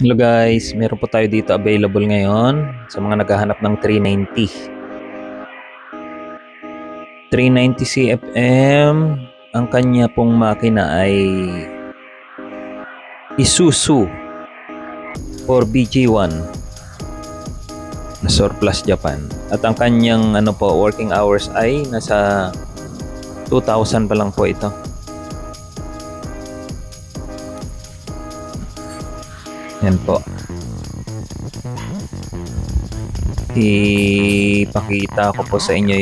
Hello guys, meron po tayo dito available ngayon sa mga naghahanap ng 390. 390 CFM, ang kanya pong makina ay Isuzu 4BG1 na surplus Japan. At ang kanyang working hours ay nasa 2,000 pa lang po ito. Yan po. Ipakita ko po sa inyo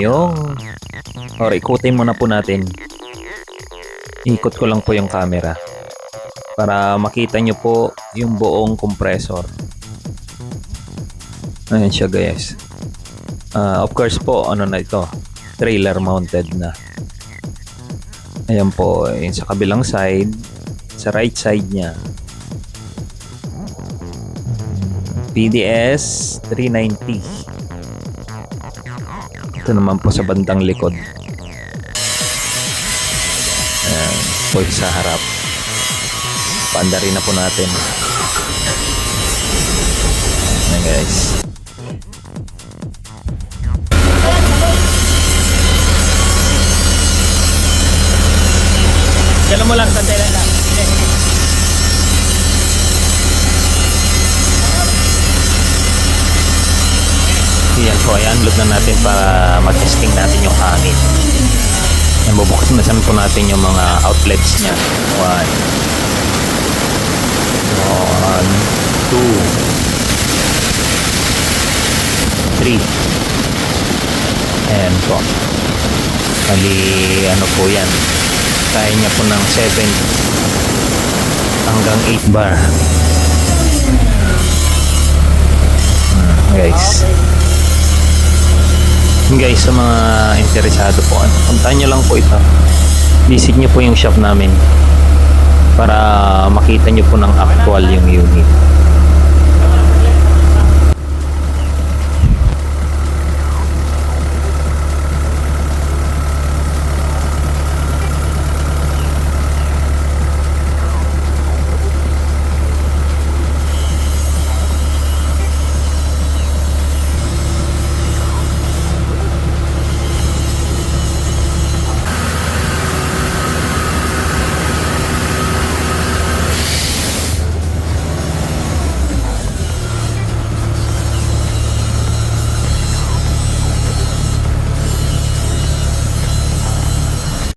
ikutin muna po natin. Ikot ko lang po yung camera para makita nyo po yung buong compressor. Ayan siya guys. Of course po, na ito? Trailer mounted na. Ayan po, yung sa kabilang side, sa right side niya. PDS 390. Ito naman po sa bandang likod. Ayan po sa harap. Paandarin na po natin. Ayan guys. Gala mo lang, santay lang. Yan po, i-unload na natin para mag-testing natin yung hangin. Yan, bubuksan na po natin yung mga outlets niya. 1, 2, 3. Ayan po. Bali, po yan. Kaya niya po ng 7 hanggang 8 bar. Guys. Guys, sa mga interesado po, puntahan nyo lang po ito. Visit nyo po yung shop namin para makita nyo po ng actual yung unit.